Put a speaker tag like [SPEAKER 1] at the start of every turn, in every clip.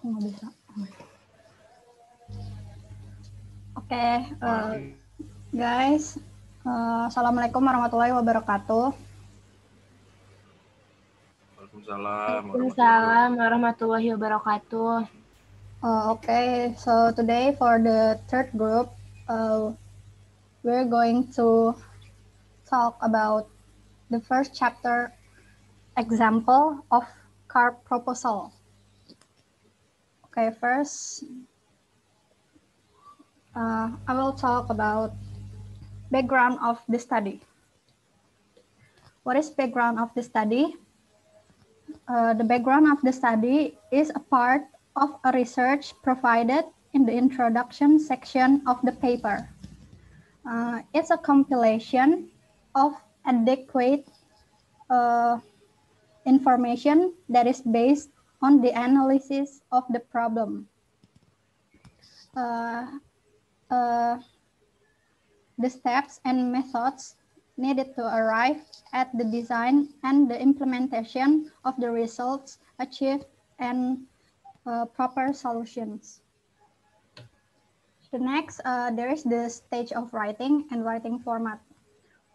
[SPEAKER 1] Nggak bisa. Oke, guys. Assalamualaikum warahmatullahi wabarakatuh.
[SPEAKER 2] Waalaikumsalam
[SPEAKER 3] Waalaikumsalam warahmatullahi wabarakatuh.
[SPEAKER 1] Okay, so today for the third group, we're going to talk about the first chapter example of CARP proposal. Okay, first, I will talk about background of the study. What is background of the study? The background of the study is a part of a research provided in the introduction section of the paper. It's a compilation of adequate information that is based on the analysis of the problem. The steps and methods needed to arrive at the design and the implementation of the results achieved and proper solutions. The next, there is the stage of writing and writing format.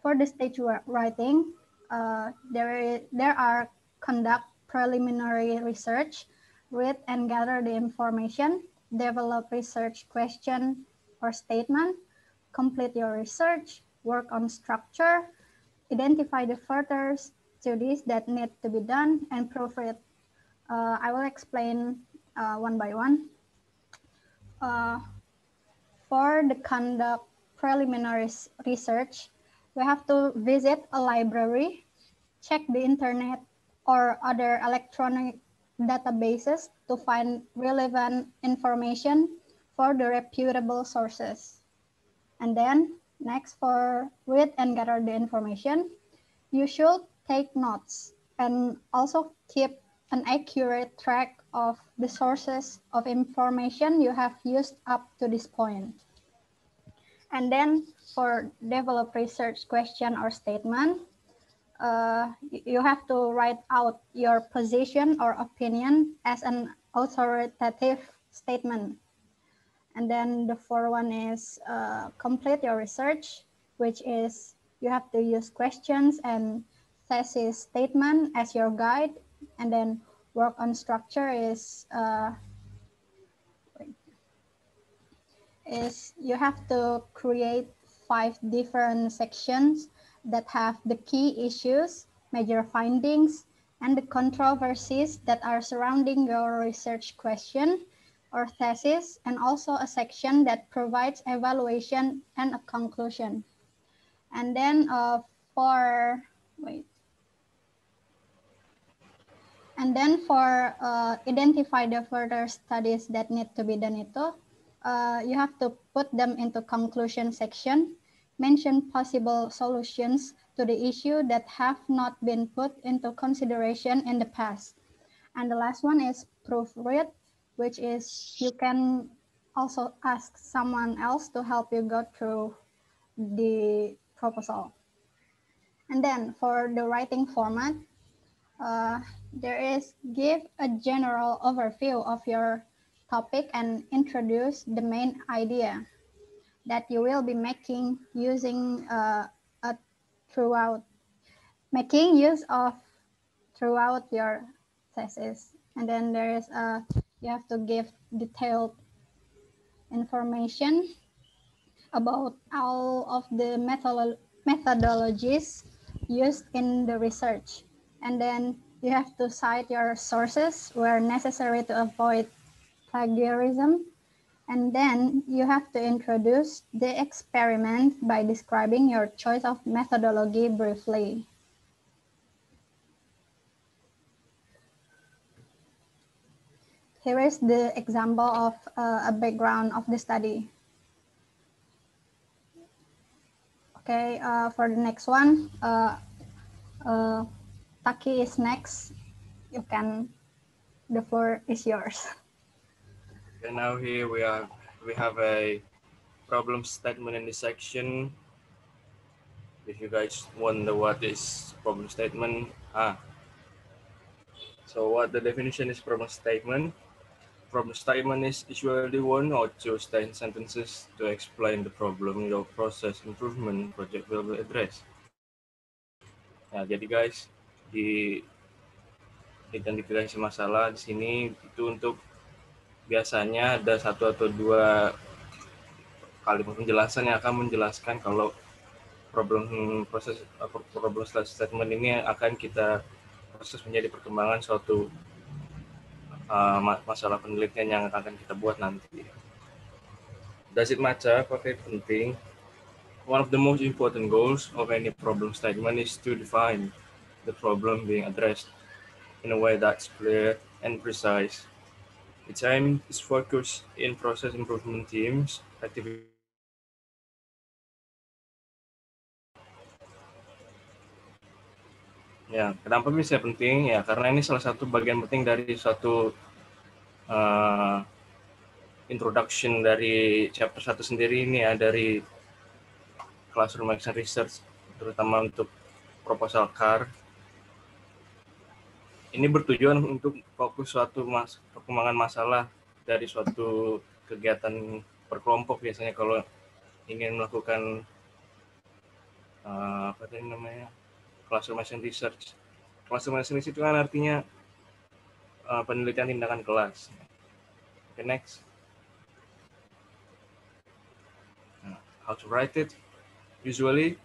[SPEAKER 1] For the stage writing, there are conduct preliminary research, read and gather the information, develop research question or statement, complete your research, work on structure, identify the further studies that need to be done, and proofread. I will explain one by one. For the conduct preliminary research, we have to visit a library, check the internet or other electronic databases to find relevant information for the reputable sources. And then next, for read and gather the information, you should take notes and also keep an accurate track of the sources of information you have used up to this point. And then for develop research question or statement, you have to write out your position or opinion as an authoritative statement. And then the fourth one is complete your research, which is you have to use questions and thesis statement as your guide. And then work on structure is you have to create 5 different sections that have the key issues, major findings, and the controversies that are surrounding your research question or thesis, and also a section that provides evaluation and a conclusion. And then for identify the further studies that need to be done itu, you have to put them into conclusion section, mention possible solutions to the issue that have not been put into consideration in the past. And the last one is proofread, which is you can also ask someone else to help you go through the proposal. And then for the writing format, there is give a general overview of your topic and introduce the main idea that you will be making using making use of throughout your thesis. And then there is you have to give detailed information about all of the methodologies used in the research. And then you have to cite your sources where necessary to avoid plagiarism. And then you have to introduce the experiment by describing your choice of methodology briefly. Here is the example of a background of the study. Okay, for the next one, Taki is next. You can, the floor is yours.
[SPEAKER 2] Okay, now here we have a problem statement in this section. If you guys wonder what is problem statement, so what the definition is problem statement? Problem statement is usually one or two sentences to explain the problem your process improvement project will be addressed. Nah, jadi guys, di identifikasi masalah di sini itu untuk biasanya ada satu atau dua kalimat penjelasan yang akan menjelaskan kalau problem statement ini akan kita proses menjadi perkembangan suatu masalah penelitian yang akan kita buat nanti. Does it matter? Apakah itu penting? One of the most important goals of any problem statement is to define the problem being addressed in a way that's clear and precise. Its aim is focused in process improvement teams, activity. Ya, kenapa bisa penting? Ya, karena ini salah satu bagian penting dari suatu introduction dari chapter 1 sendiri ini ya, dari Classroom Action Research, terutama untuk proposal CAR. Ini bertujuan untuk fokus suatu perkembangan masalah dari suatu kegiatan berkelompok biasanya kalau ingin melakukan apa tadi namanya, Classroom Action Research. Classroom Action Research itu kan artinya penelitian tindakan kelas. Okay, next. How to write it? Usually,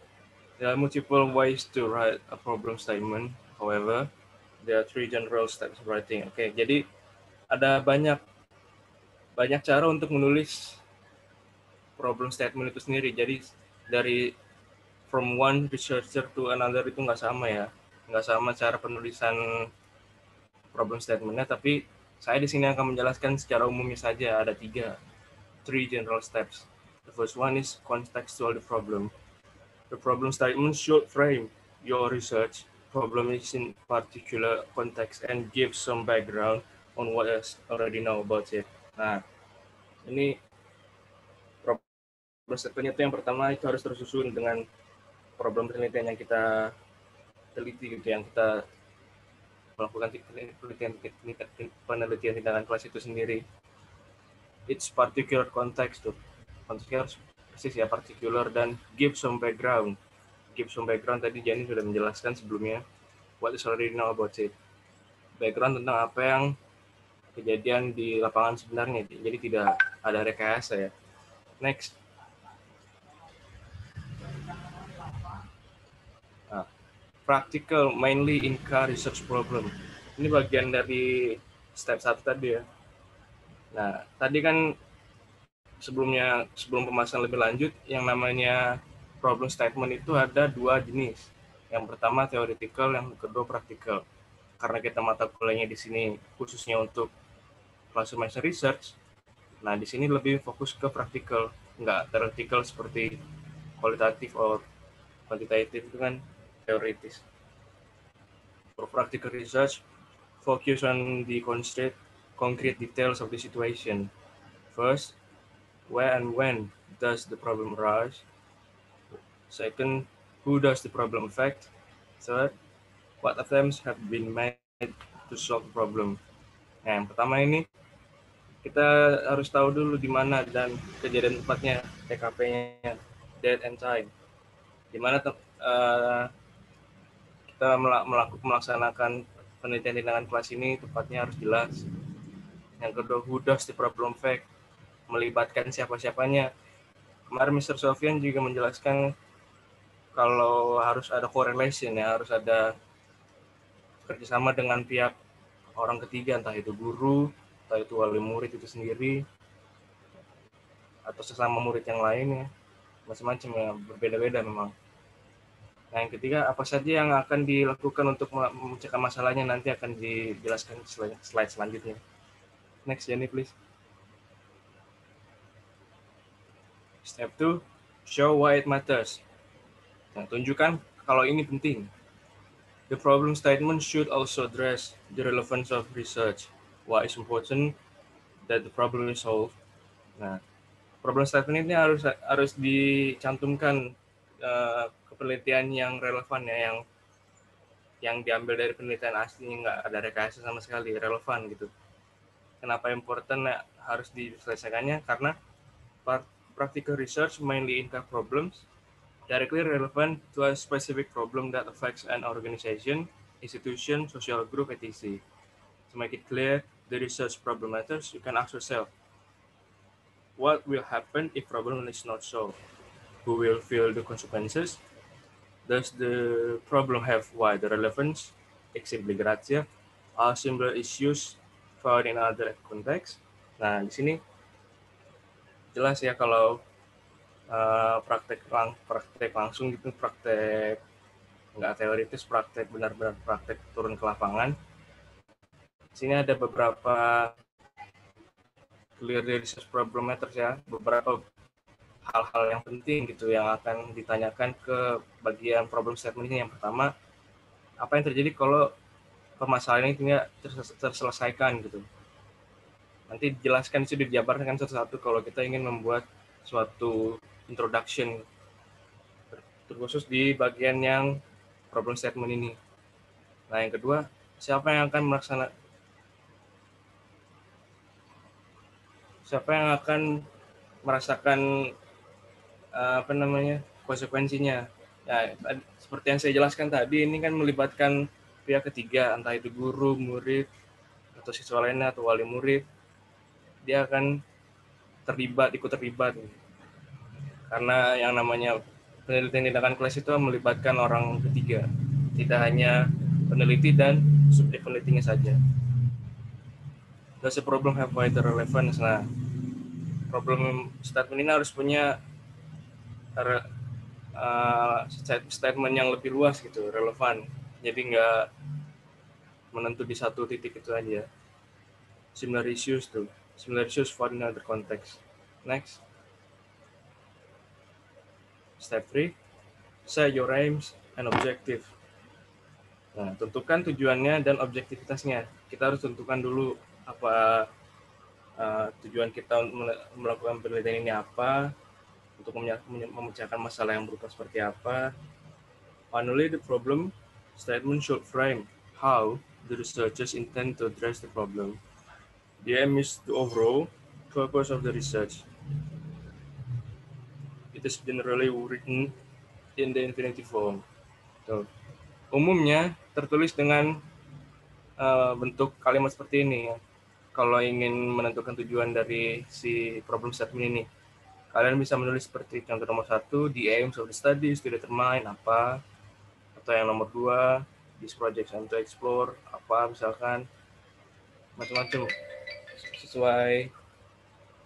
[SPEAKER 2] there are multiple ways to write a problem statement. However, there are three general steps of writing. Oke, jadi ada banyak cara untuk menulis problem statement itu sendiri. Jadi dari from one researcher to another itu nggak sama ya, nggak sama cara penulisan problem statementnya. Tapi saya di sini akan menjelaskan secara umumnya saja. Ada three general steps. The first one is contextual the problem. The problem statement should frame your research problem is in particular context and give some background on what else already know about it. Nah, ini problem statement itu yang pertama itu harus tersusun dengan problem penelitian yang kita teliti gitu, yang kita melakukan penelitian tindakan kelas itu sendiri. It's particular context tuh. Konteksnya harus persis ya, particular, dan give some background. Give some background tadi Jenny sudah menjelaskan sebelumnya. What is already know about it. Background tentang apa yang kejadian di lapangan sebenarnya. Jadi tidak ada rekayasa ya. Next. Nah, practical mainly in car research problem. Ini bagian dari step 1 tadi ya. Nah, tadi kan sebelum pembahasan lebih lanjut, yang namanya problem statement itu ada dua jenis. Yang pertama theoretical, yang kedua practical. Karena kita mata kuliahnya di sini khususnya untuk classroom action research, nah di sini lebih fokus ke practical, nggak theoretical seperti kualitatif atau quantitative itu kan teoritis. For practical research, focus on the concrete details of the situation. First, where and when does the problem arise? Second, who does the problem affect? Third, what attempts have been made to solve the problem? Nah, yang pertama ini kita harus tahu dulu di mana dan kejadian tepatnya, TKP-nya, date and time. Di mana kita melaksanakan penelitian tindakan kelas ini tepatnya harus jelas. Yang kedua, who does the problem affect? Melibatkan siapa-siapanya. Kemarin Mr. Sofyan juga menjelaskan kalau harus ada correlation ya, harus ada kerjasama dengan pihak orang ketiga, entah itu guru, entah itu wali murid itu sendiri, atau sesama murid yang lain ya, macam-macam ya, berbeda-beda memang. Nah, yang ketiga, apa saja yang akan dilakukan untuk memecahkan masalahnya nanti akan dijelaskan slide selanjutnya. Next, Jenny, please. Step 2, show why it matters. Nah, tunjukkan kalau ini penting. The problem statement should also address the relevance of research. Why is important that the problem is solved. Nah, problem statement ini harus dicantumkan ke penelitian yang relevan ya, yang diambil dari penelitian asli, nggak ada rekayasa sama sekali, relevan gitu. Kenapa important harus diselesaikannya? Karena practical research mainly include problems directly relevant to a specific problem that affects an organization, institution, social group, etc. To make it clear, the research problem matters, you can ask yourself, what will happen if problem is not solved? Who will feel the consequences? Does the problem have wider relevance? Exempli gratia, are similar issues found in other contexts? Nah, di sini jelas ya kalau praktek langsung gitu, praktek nggak teoritis, praktek benar-benar praktek turun ke lapangan. Di sini ada beberapa clear research problem matters ya, beberapa hal-hal yang penting gitu yang akan ditanyakan ke bagian problem statement ini. Yang pertama, apa yang terjadi kalau permasalahan ini tidak terselesaikan gitu. Nanti dijelaskan, itu dijabarkan satu-satu kalau kita ingin membuat suatu introduction terkhusus di bagian yang problem statement ini. Nah, yang kedua, siapa yang akan merasakan konsekuensinya. Nah, seperti yang saya jelaskan tadi, ini kan melibatkan pihak ketiga, entah itu guru, murid, atau siswa lainnya, atau wali murid. Dia akan ikut terlibat. Karena yang namanya penelitian tindakan kelas itu melibatkan orang ketiga, tidak hanya peneliti dan subjek penelitinya saja. Does the problem have wider relevance? Nah, problem statement ini harus punya statement yang lebih luas gitu, relevan. Jadi nggak menentu di satu titik itu aja. Similar issues found in other context. Next. Step 3. Set your aims and objective. Nah, tentukan tujuannya dan objektivitasnya. Kita harus tentukan dulu apa tujuan kita melakukan penelitian ini apa, untuk memecahkan masalah yang berupa seperti apa. Finally, the problem statement should frame how the researchers intend to address the problem. The aim is the overall purpose of the research. It is generally written in the infinitive form. So, umumnya tertulis dengan bentuk kalimat seperti ini. Kalau ingin menentukan tujuan dari si problem statement ini, kalian bisa menulis seperti contoh nomor 1, the aims of the study is to determine apa, atau yang nomor 2, this project and to explore apa, misalkan macam-macam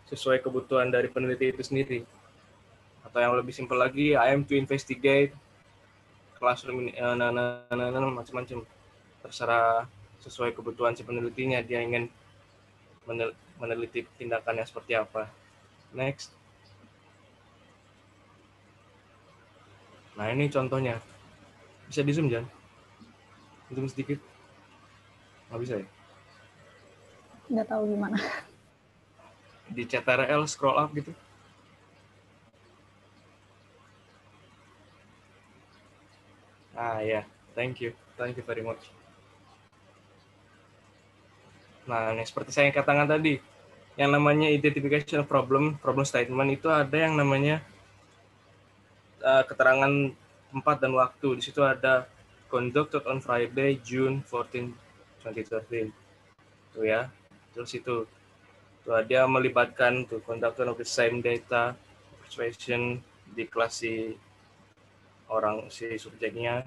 [SPEAKER 2] sesuai kebutuhan dari peneliti itu sendiri. Atau yang lebih simpel lagi, I am to investigate classroom macam-macam, terserah sesuai kebutuhan si penelitinya, dia ingin meneliti tindakannya seperti apa. Next. Nah, ini contohnya. Bisa di zoom, Jan? Zoom sedikit. Nggak bisa ya?
[SPEAKER 1] Nggak tahu gimana.
[SPEAKER 2] Di CTRL scroll up gitu. Ya, thank you very much. Nah, ini seperti saya katakan tadi, yang namanya identification problem statement itu ada yang namanya keterangan tempat dan waktu. Di situ ada conducted on Friday, June 14, 2013. Tuh ya, terus itu. Tuh, dia melibatkan tuh conducted of the same data, persuasion di kelas si subjeknya.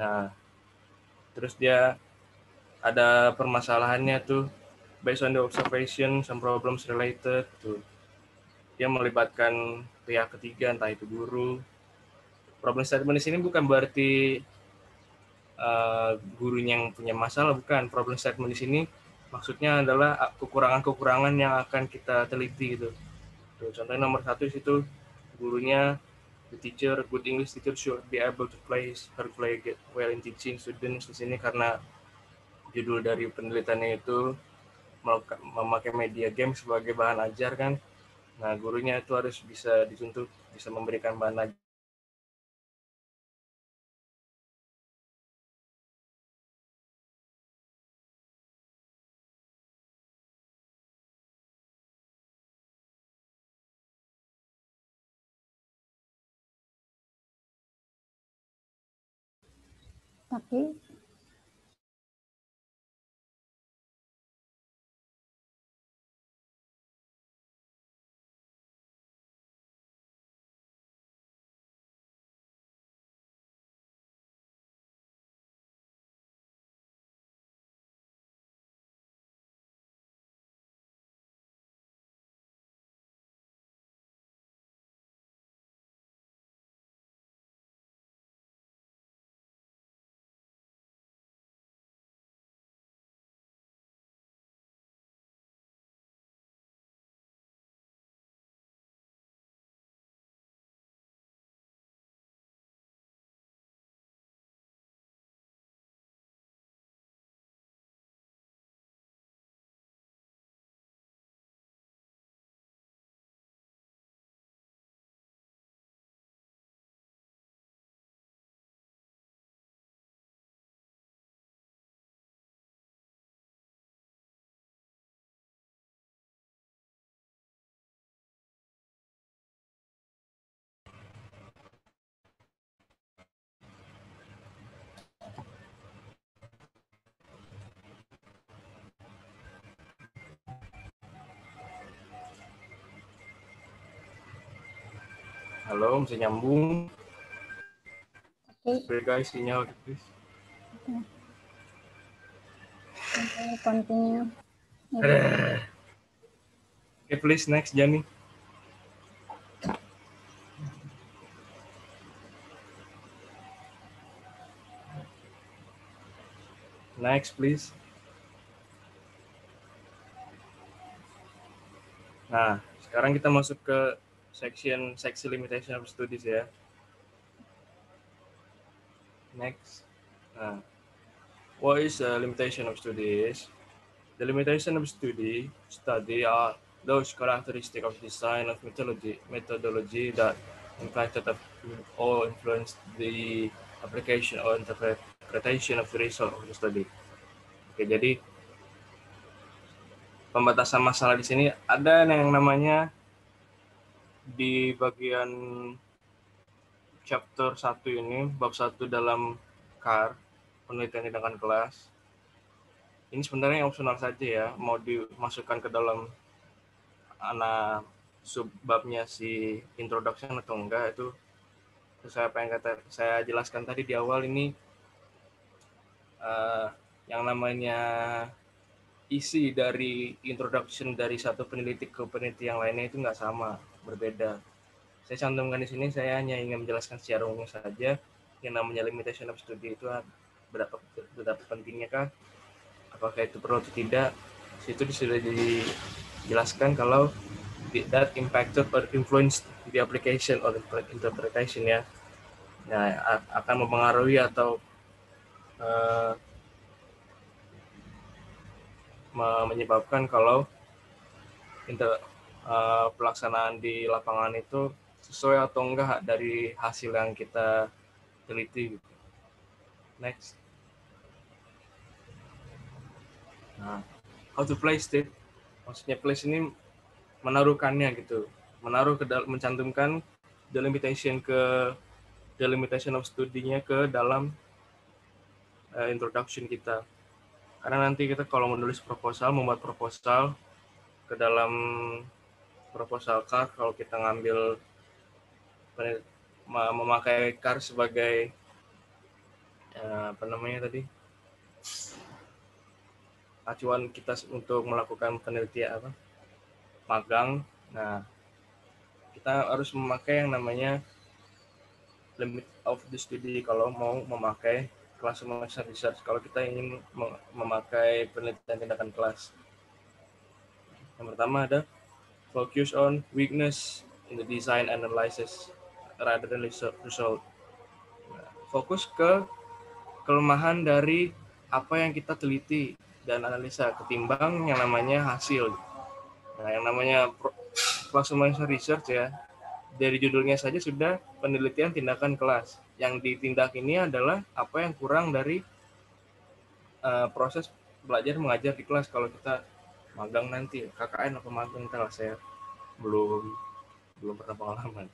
[SPEAKER 2] Nah, terus dia ada permasalahannya tuh, based on the observation, some problems related tuh. Dia melibatkan pihak ketiga, entah itu guru. Problem statement di sini bukan berarti gurunya yang punya masalah, bukan. Problem statement di sini maksudnya adalah kekurangan-kekurangan yang akan kita teliti gitu. Tuh, contohnya nomor 1 di situ, gurunya, the teacher, good English teacher should be able to play well in teaching students. Di sini karena judul dari penelitiannya itu memakai media game sebagai bahan ajar kan. Nah, gurunya itu harus bisa dituntut bisa memberikan bahan ajar
[SPEAKER 1] Tapi
[SPEAKER 2] Halo, bisa nyambung?
[SPEAKER 1] oke,
[SPEAKER 2] Guys, sinyal guys.
[SPEAKER 1] continue.
[SPEAKER 2] Okay, please next, Jani. Next, please. Nah, sekarang kita masuk ke seksi limitation of studies ya. Next. Nah, what is the limitation of studies? The limitation of study are those characteristics of design of methodology that impacted or influenced the application or interpretation of the result of the study. Oke, jadi pembatasan masalah di sini ada yang namanya di bagian chapter 1 ini, bab 1 dalam CAR, penelitian tindakan kelas. Ini sebenarnya opsional saja ya, mau dimasukkan ke dalam anak subbabnya si introduction atau enggak, itu saya jelaskan tadi di awal ini yang namanya isi dari introduction dari satu peneliti ke peneliti yang lainnya itu nggak sama, berbeda. Saya cantumkan di sini, saya hanya ingin menjelaskan secara umum saja yang namanya limitation of study itu berapa pentingnya kah, apakah itu perlu atau tidak. Situ sudah dijelaskan kalau that impacted or influenced the application or interpretation ya. Nah, akan mempengaruhi atau menyebabkan kalau pelaksanaan di lapangan itu sesuai atau enggak dari hasil yang kita teliti. Next. Nah, how to place it? Maksudnya place ini menaruhkannya gitu, mencantumkan delimitation of studinya ke dalam introduction kita. Karena nanti kita kalau menulis proposal, membuat proposal ke dalam proposal CAR, kalau kita ngambil memakai CAR sebagai apa namanya tadi, acuan kita untuk melakukan penelitian magang. Nah, kita harus memakai yang namanya limit of the study kalau mau memakai classroom research, kalau kita ingin memakai penelitian tindakan kelas. Yang pertama ada focus on weakness in the design analysis rather than result. Fokus ke kelemahan dari apa yang kita teliti dan analisa ketimbang yang namanya hasil. Nah, yang namanya classroom research ya, dari judulnya saja sudah penelitian tindakan kelas. Yang ditindak ini adalah apa yang kurang dari proses belajar mengajar di kelas. Kalau kita magang nanti, KKN atau magang, entahlah, saya belum pernah pengalaman.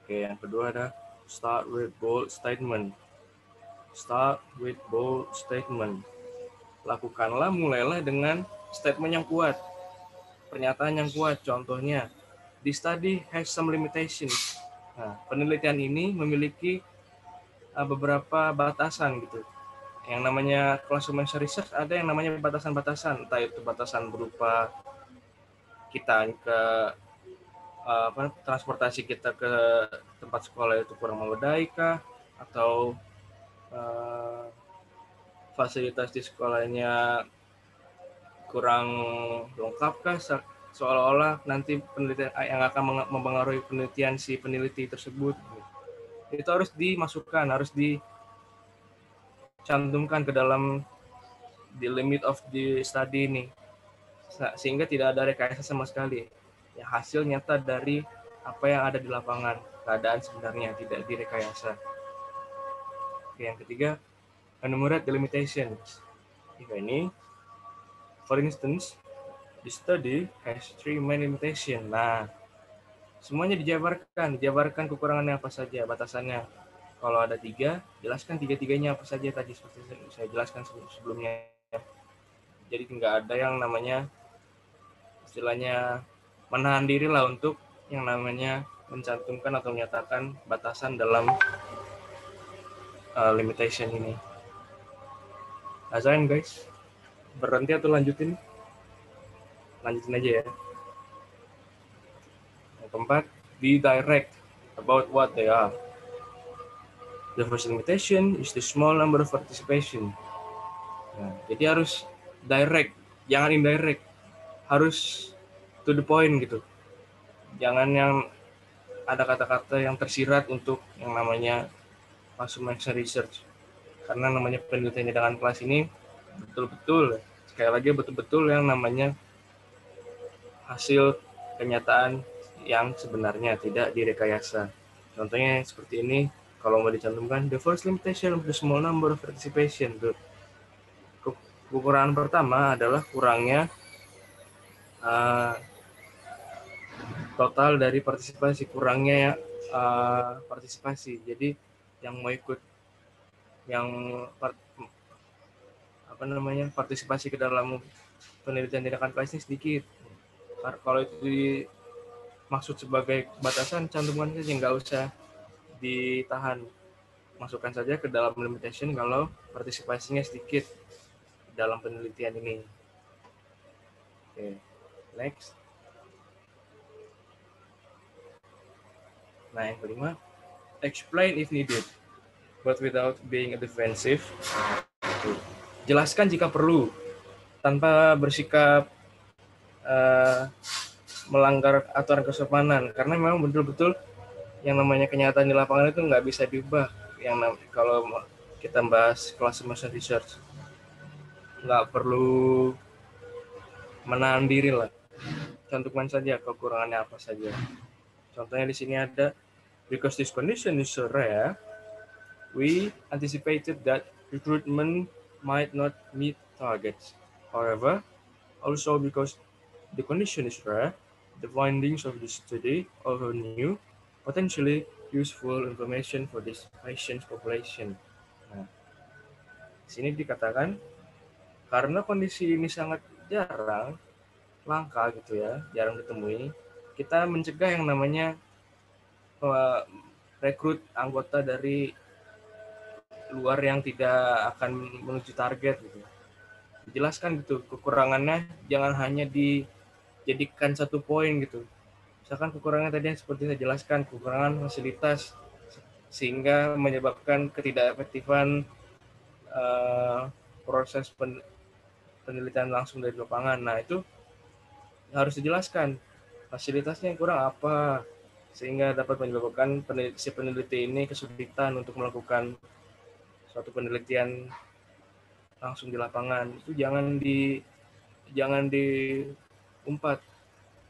[SPEAKER 2] Oke, yang kedua ada Start with bold statement. Start with bold statement. Lakukanlah, mulailah dengan statement yang kuat. Pernyataan yang kuat, contohnya, the study has some limitations. Nah, penelitian ini memiliki beberapa batasan gitu. Yang namanya classroom research ada yang namanya batasan-batasan, entah itu batasan berupa kita ke transportasi kita ke tempat sekolah itu kurang memadai kah, atau fasilitas di sekolahnya kurang lengkap kah, seolah-olah nanti penelitian yang akan mempengaruhi penelitian si peneliti tersebut. Itu harus dimasukkan, harus dicantumkan ke dalam the limit of the study ini, sehingga tidak ada rekayasa sama sekali. Ya, hasil nyata dari apa yang ada di lapangan, keadaan sebenarnya, tidak direkayasa. Oke, yang ketiga, enumerate the limitations. Ini, for instance, the study has 3 main limitations. Nah, semuanya dijabarkan kekurangannya apa saja, batasannya. Kalau ada 3, jelaskan 3-tiganya apa saja tadi, seperti saya jelaskan sebelumnya. Jadi nggak ada yang namanya istilahnya menahan diri lah untuk yang namanya mencantumkan atau menyatakan batasan dalam limitation ini. Azain guys, berhenti atau lanjutin? Lanjutin aja ya. Yang keempat, be direct about what they are. The first limitation is the small number of participation. Nah, jadi harus direct, jangan indirect. Harus to the point gitu. Jangan yang ada kata-kata yang tersirat untuk yang namanya consumer research. Karena namanya penelitian dengan kelas ini betul-betul, sekali lagi betul-betul yang namanya hasil kenyataan yang sebenarnya, tidak direkayasa. Contohnya seperti ini, kalau mau dicantumkan, the first limitation of the small number of participation. Kekurangan pertama adalah kurangnya total dari partisipasi, kurangnya partisipasi. Jadi yang mau ikut, yang partisipasi ke dalam penelitian tindakan kelas ini sedikit. Kalau itu dimaksud sebagai batasan, cantumkan saja, nggak usah ditahan. Masukkan saja ke dalam limitation kalau partisipasinya sedikit dalam penelitian ini. Oke, next. Nah, yang kelima, explain if needed, but without being defensive. Jelaskan jika perlu, tanpa bersikap melanggar aturan kesopanan, karena memang betul-betul yang namanya kenyataan di lapangan itu nggak bisa diubah. Kalau kita bahas classroom research, nggak perlu menahan diri lah, cantumkan saja kekurangannya apa saja. Contohnya di sini ada, because this condition is so rare, we anticipated that recruitment might not meet targets. However, also because the condition is rare, the findings of the study offer new, potentially useful information for this patient population. Nah, di sini dikatakan karena kondisi ini sangat jarang, langka gitu ya, jarang ditemui, kita mencegah yang namanya rekrut anggota dari luar yang tidak akan menuju target gitu. Dijelaskan gitu kekurangannya, jangan hanya dijadikan satu poin gitu. Misalkan kekurangan tadi yang seperti saya jelaskan, kekurangan fasilitas sehingga menyebabkan ketidakefektifan proses penelitian langsung dari lapangan. Nah, itu harus dijelaskan fasilitasnya yang kurang apa, sehingga dapat menyebabkan si peneliti ini kesulitan untuk melakukan suatu penelitian langsung di lapangan. Itu jangan diumpat.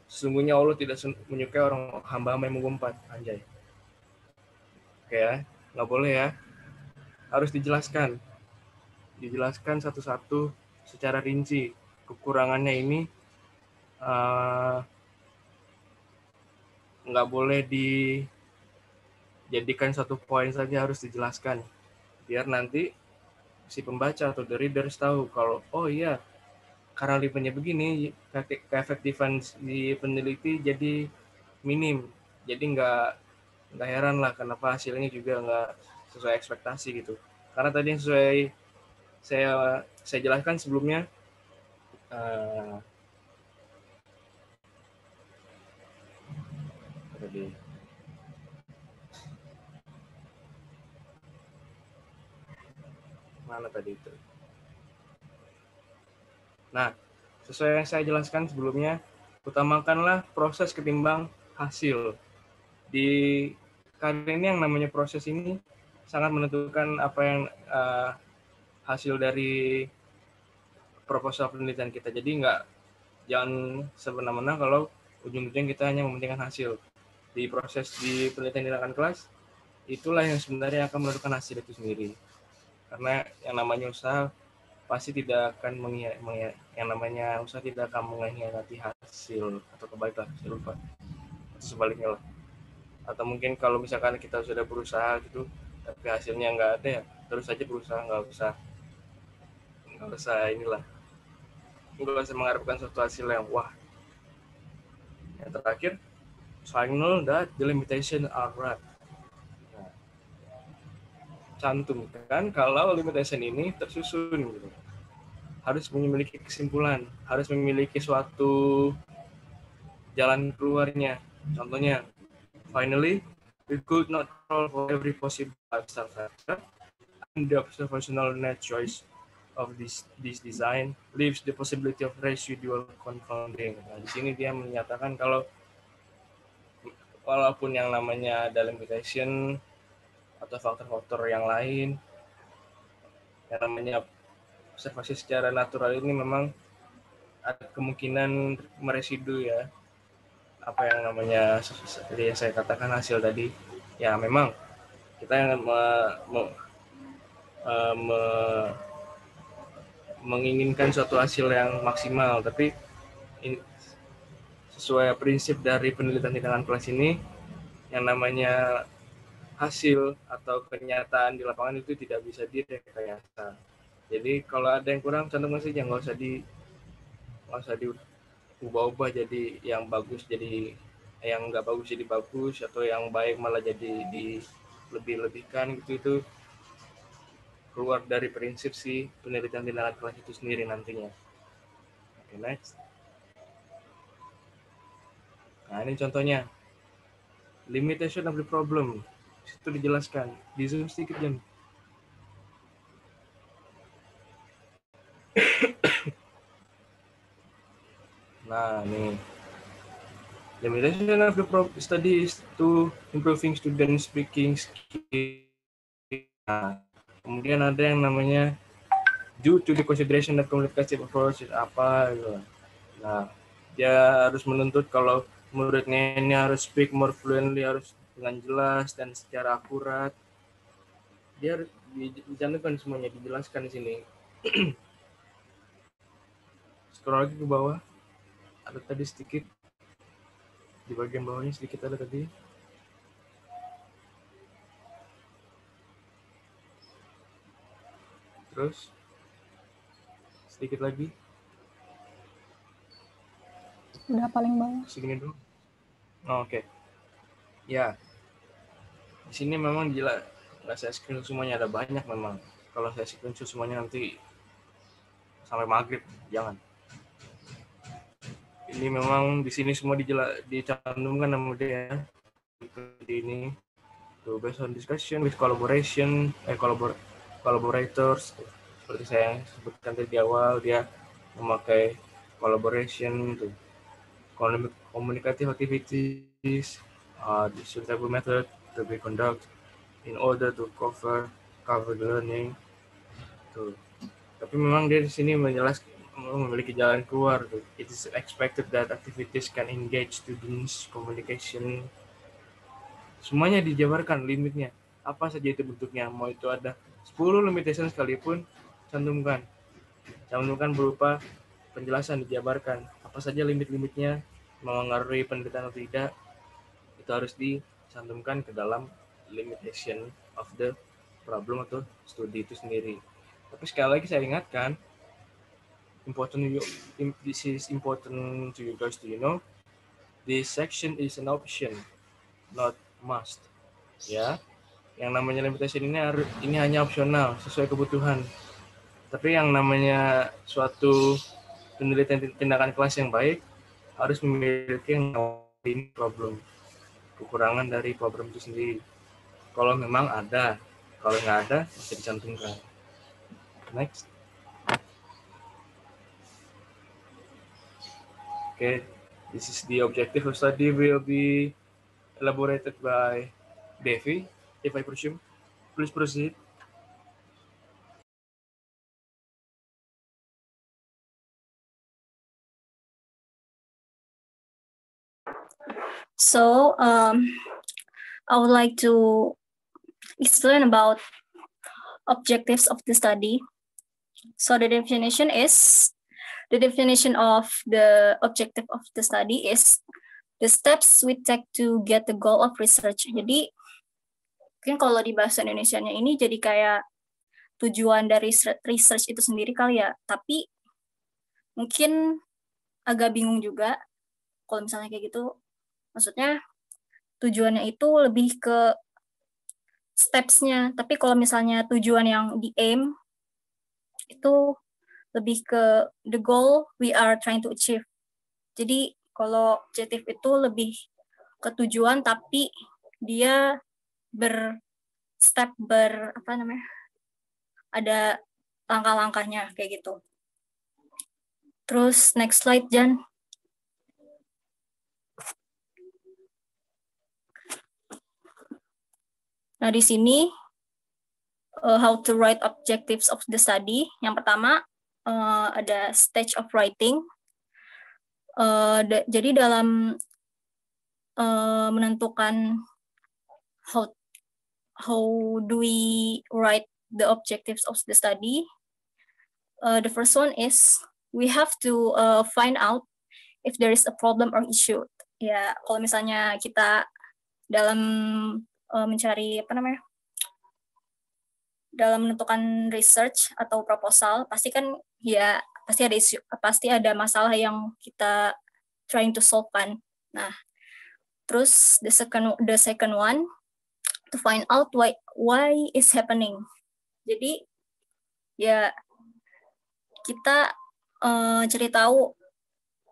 [SPEAKER 2] Sesungguhnya Allah tidak menyukai orang hamba-hamba yang mengumpat, anjay. Oke ya, nggak boleh ya. Harus dijelaskan satu-satu secara rinci. Kekurangannya ini nggak boleh jadikan satu poin saja harus dijelaskan, biar nanti si pembaca atau the readers tahu kalau oh iya, karena limitnya begini, keefektifan di peneliti jadi minim. Jadi nggak heran lah kenapa hasilnya juga nggak sesuai ekspektasi gitu. Karena tadi yang sesuai saya jelaskan sebelumnya, tadi mana tadi itu. Nah, sesuai yang saya jelaskan sebelumnya, utamakanlah proses ketimbang hasil. Di karya ini yang namanya proses ini sangat menentukan apa yang hasil dari proposal penelitian kita. Jadi jangan semena-mena kalau ujung-ujungnya kita hanya mementingkan hasil. Di proses di penelitian tindakan kelas, itulah yang sebenarnya akan menentukan hasil itu sendiri. Karena yang namanya usaha pasti tidak akan yang namanya usaha tidak akan mengkhianati hasil atau kebaikan hasil lupa atau sebaliknya lah. Atau mungkin kalau misalkan kita sudah berusaha gitu tapi hasilnya nggak ada, ya terus saja berusaha, nggak usah mengharapkan suatu hasil yang wah. Yang terakhir, signal that the limitation are right. Nah, cantumkan kalau limitation ini tersusun gitu. Harus memiliki kesimpulan, harus memiliki suatu jalan keluarnya. Contohnya, finally, we could not solve for every possible lifestyle factor, and the observational net choice of this design leaves the possibility of residual confounding. Nah, di sini dia menyatakan kalau walaupun yang namanya ada limitation atau faktor-faktor yang lain, yang namanya observasi secara natural ini memang ada kemungkinan meresidu ya, apa yang namanya seperti yang saya katakan hasil tadi ya, memang kita yang menginginkan suatu hasil yang maksimal, tapi sesuai prinsip dari penelitian tindakan kelas ini, yang namanya hasil atau kenyataan di lapangan itu tidak bisa direkayasa. Jadi kalau ada yang kurang, cantumkan saja, nggak usah diubah-ubah jadi yang bagus jadi yang nggak bagus jadi bagus, atau yang baik malah jadi dilebih-lebihkan gitu. Itu keluar dari prinsip si penelitian tindakan kelas itu sendiri nantinya. Oke, next. Nah, ini contohnya. Limitation of the problem. Itu dijelaskan. Di zoom sedikit, Jan. Nah, nih. Limitation of the study is to improving student speaking skill. Nah, kemudian ada yang namanya due to the consideration that communicative approach is apa gitu. Nah, dia harus menuntut kalau muridnya ini harus speak more fluently, harus dengan jelas dan secara akurat. Dia dicantumkan semuanya, dijelaskan di sini. Scroll lagi ke bawah. Ada tadi sedikit di bagian bawahnya, sedikit ada tadi. Terus sedikit lagi.
[SPEAKER 1] Udah paling bawah.
[SPEAKER 2] Segini dulu. Oh, oke. Ya. Di sini memang gila, nggak saya screenshot semuanya, ada banyak memang. Kalau saya screenshot semuanya nanti sampai maghrib, jangan. Ini memang di sini semua dicantumkan nama dia. Ini to based on discussion with collaborators, seperti saya sebutkan tadi di awal, dia memakai collaboration, communicative activities, the suitable method to be conducted in order to cover the learning. Tuh. Tapi memang dia di sini menjelaskan memiliki jalan keluar. Tuh. It is expected that activities can engage students communication. Semuanya dijabarkan limitnya. Apa saja itu bentuknya. Mau itu ada 10 limitation sekalipun, cantumkan. Cantumkan berupa penjelasan, dijabarkan. Apa saja limit-limitnya, mengaruhi penelitian atau tidak, itu harus dicantumkan ke dalam limitation of the problem atau studi itu sendiri. Tapi sekali lagi saya ingatkan, this is important to you guys to know, this section is an option, not must. Ya, yang namanya limitation ini hanya opsional sesuai kebutuhan. Tapi yang namanya suatu penelitian tindakan kelas yang baik harus memiliki yang namanya problem, kekurangan dari problem itu sendiri. Kalau memang ada, kalau nggak ada bisa dicantumkan. Next. Okay, this is the objective of study will be elaborated by Devi, if I presume. Please proceed.
[SPEAKER 4] So, I would like to explain about objectives of the study. So the definition of the objective of the study is the steps we take to get the goal of research. Jadi mungkin kalau di bahasa Indonesianya ini jadi kayak tujuan dari research itu sendiri kali ya. Tapi mungkin agak bingung juga kalau misalnya kayak gitu. Maksudnya tujuannya itu lebih ke steps-nya. Tapi kalau misalnya tujuan yang di aim itu lebih ke the goal we are trying to achieve. Jadi kalau objektif itu lebih ke tujuan tapi dia ada langkah-langkahnya kayak gitu. Terus next slide, Jan. Nah, di sini how to write objectives of the study. Yang pertama ada stage of writing. Jadi dalam menentukan how do we write the objectives of the study, the first one is we have to find out if there is a problem or issue. Ya, kalau misalnya kita dalam mencari dalam menentukan research atau proposal, pasti kan ya pasti ada masalah yang kita trying to solve kan. Nah, terus the second one to find out why is happening. Jadi ya kita cari tahu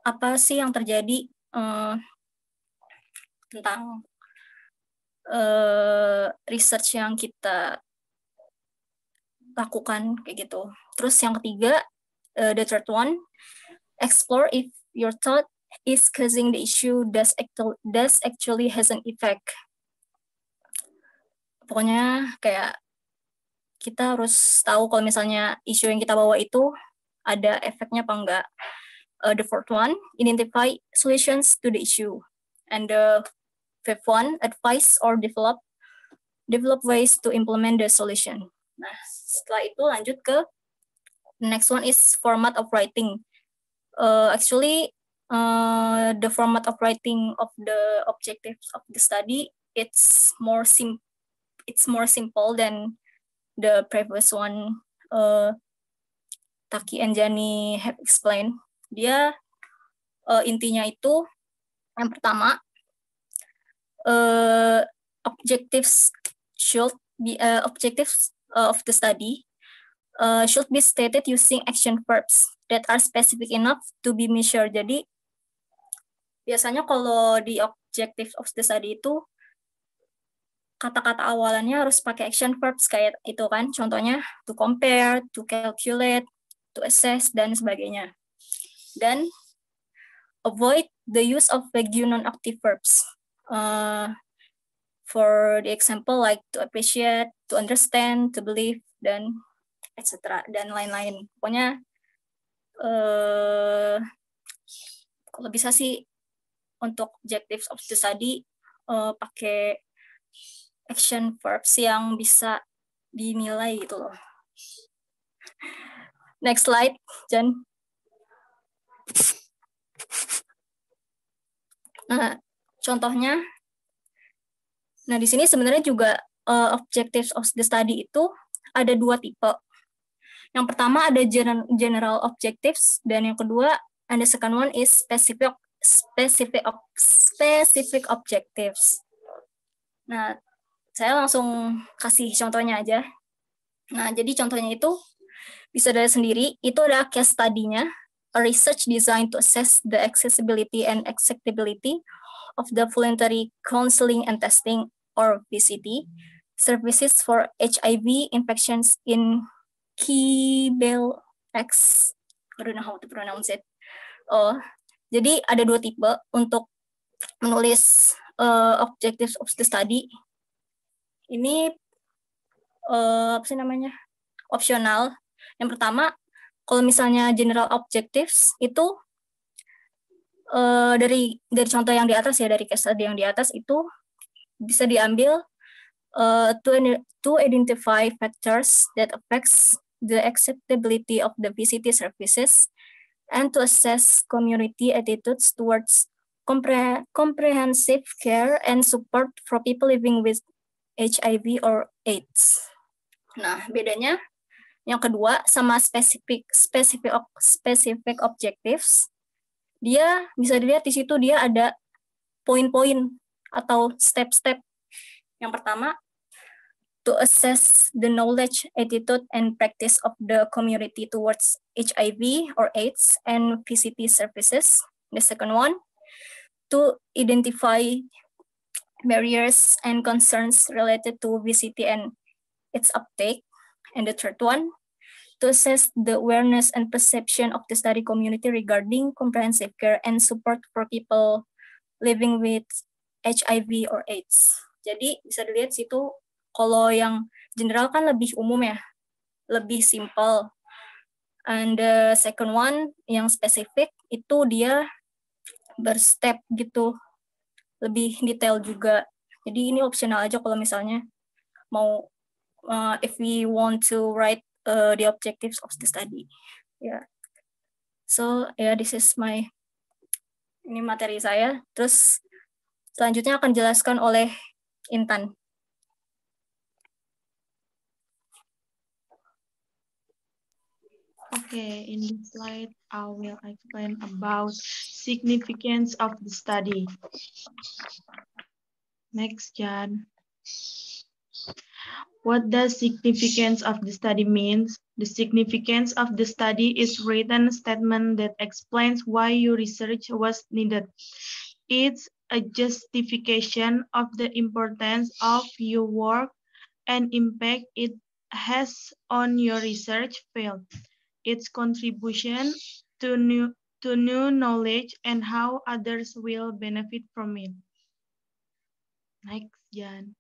[SPEAKER 4] apa sih yang terjadi tentang research yang kita lakukan kayak gitu. Terus yang ketiga, the third one, explore if your thought is causing the issue does actually has an effect. Pokoknya kayak kita harus tahu kalau misalnya isu yang kita bawa itu ada efeknya apa enggak. The fourth one, identify solutions to the issue. And the fifth one, advise or develop ways to implement the solution. Nah, setelah itu lanjut ke the next one is format of writing. Actually, the format of writing of the objectives of the study it's more simple than the previous one. Taki and Jani have explained. Dia intinya itu yang pertama objectives of the study should be stated using action verbs that are specific enough to be measured. Jadi biasanya kalau di objectives of the study itu kata-kata awalannya harus pakai action verbs kayak itu kan. Contohnya to compare, to calculate, to assess dan sebagainya. Dan avoid the use of vague non-active verbs. For the example like to appreciate, to understand, to believe, dan etc. dan lain-lain. Pokoknya kalau bisa sih untuk objectives of the study pakai action verbs yang bisa dinilai gitu loh. Next slide, Jan. Nah, contohnya, nah di sini sebenarnya juga objectives of the study itu ada 2 tipe. Yang pertama ada general objectives, dan yang kedua, and the second one is specific objectives. Nah, saya langsung kasih contohnya aja. Nah, jadi contohnya itu bisa dari sendiri, itu ada case study-nya, a research designed to assess the accessibility and acceptability of the voluntary counseling and testing, or VCT, services for HIV infections in Kibel X. I don't know how to pronounce it. Jadi ada 2 tipe untuk menulis objectives of the study. Ini apa sih namanya? Opsional. Yang pertama, kalau misalnya general objectives itu dari contoh yang di atas ya, dari case study yang di atas itu bisa diambil to identify factors that affects the acceptability of the VCT services and to assess community attitudes towards comprehensive care and support for people living with HIV or AIDS. Nah, bedanya yang kedua sama specific objectives, dia bisa dilihat di situ dia ada poin-poin atau step-step. Yang pertama, to assess the knowledge, attitude, and practice of the community towards HIV or AIDS and VCT services. The second one, to identify barriers and concerns related to VCT and its uptake. And the third one, to assess the awareness and perception of the study community regarding comprehensive care and support for people living with HIV or AIDS. Jadi bisa dilihat situ, kalau yang general kan lebih umum ya, lebih simple. And the second one, yang spesifik, itu dia berstep gitu, lebih detail juga. Jadi ini optional aja kalau misalnya mau, if we want to write the objectives of the study. Yeah. So this is ini materi saya. Terus selanjutnya akan dijelaskan oleh Intan.
[SPEAKER 5] Okay, in this slide, I will explain about significance of the study. Next, Jan. What does significance of the study means? The significance of the study is written statement that explains why your research was needed. It's a justification of the importance of your work and impact it has on your research field. Its contribution to new knowledge and how others will benefit from it. Next, Jan.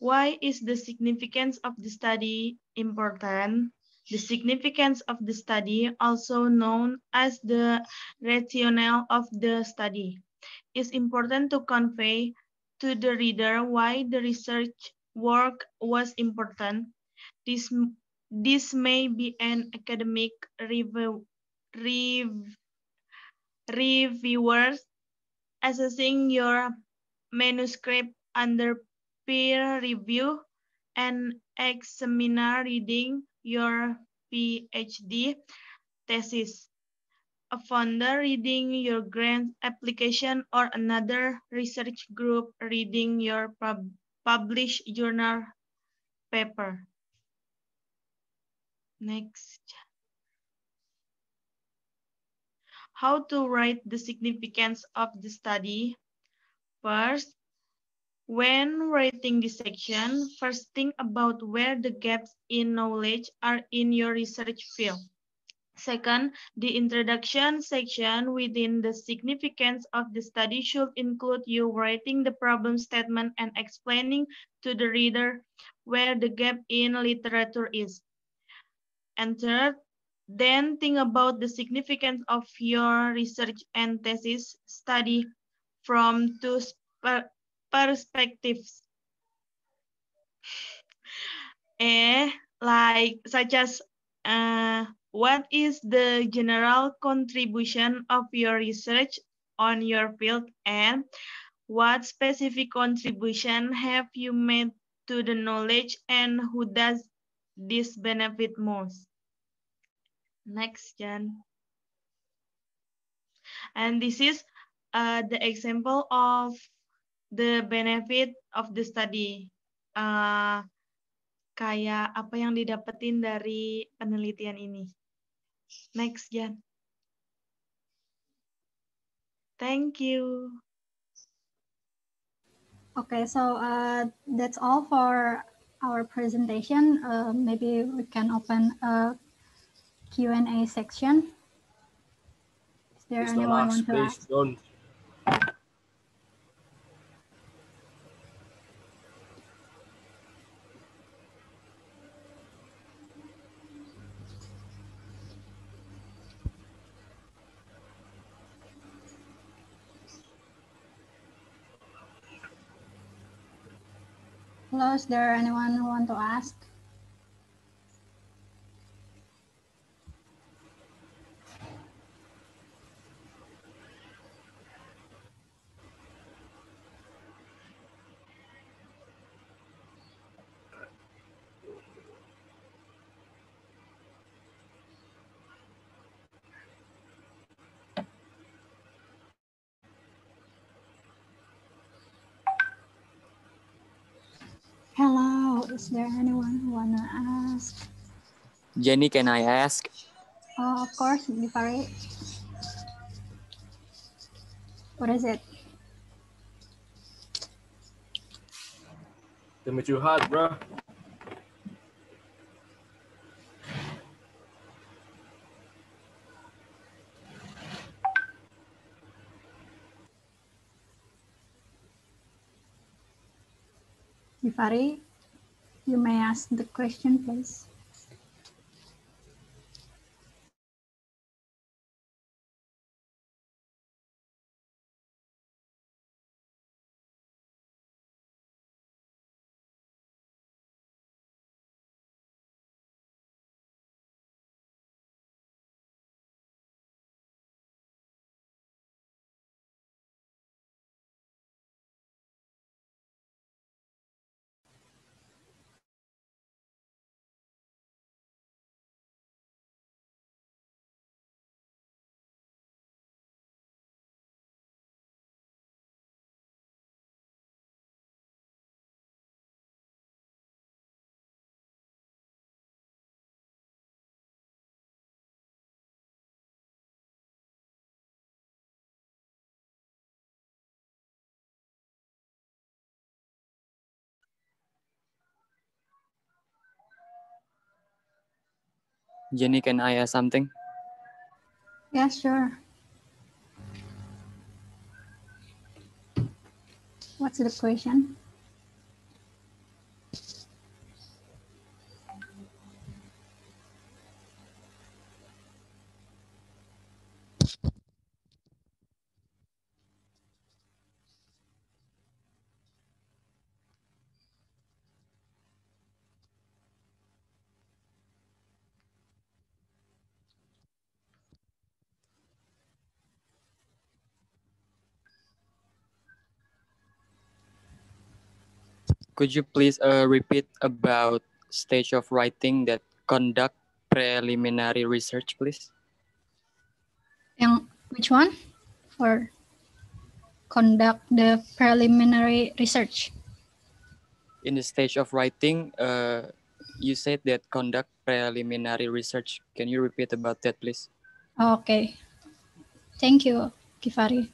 [SPEAKER 5] Why is the significance of the study important? The significance of the study, also known as the rationale of the study, is important to convey to the reader why the research work was important. This may be an academic reviewers assessing your manuscript under peer review, an examiner reading your PhD thesis, a funder reading your grant application, or another research group reading your published journal paper. Next. How to write the significance of the study? First, when writing this section, first think about where the gaps in knowledge are in your research field. Second, the introduction section within the significance of the study should include you writing the problem statement and explaining to the reader where the gap in literature is. And third, then think about the significance of your research and thesis study from two perspectives, such as what is the general contribution of your research on your field, and What specific contribution have you made to the knowledge and who does this benefit most? Next, Jan. And this is the example of the benefit of the study. Kayak apa yang didapetin dari penelitian ini. Next, Jan. Thank you.
[SPEAKER 1] Okay, so that's all for our presentation. Maybe we can open a Q&A section. Is there
[SPEAKER 2] Please don't
[SPEAKER 1] anyone
[SPEAKER 2] ask,
[SPEAKER 1] want to
[SPEAKER 2] please
[SPEAKER 1] ask?
[SPEAKER 2] don't.
[SPEAKER 1] Hello, is there anyone who want to ask? Hello, is there anyone who wanna ask?
[SPEAKER 6] Jenny, can I ask?
[SPEAKER 1] Oh, of course, Givari. What is it?
[SPEAKER 2] Tell me too hard, bro.
[SPEAKER 1] Givari, you may ask the question, please.
[SPEAKER 6] Jenny, can I ask something?
[SPEAKER 1] Yeah, sure. What's the question?
[SPEAKER 6] Could you please repeat about stage of writing that conduct preliminary research, please?
[SPEAKER 1] Which one? For conduct the preliminary research.
[SPEAKER 6] In the stage of writing, you said that conduct preliminary research. Can you repeat about that, please?
[SPEAKER 1] Okay. Thank you, Givari.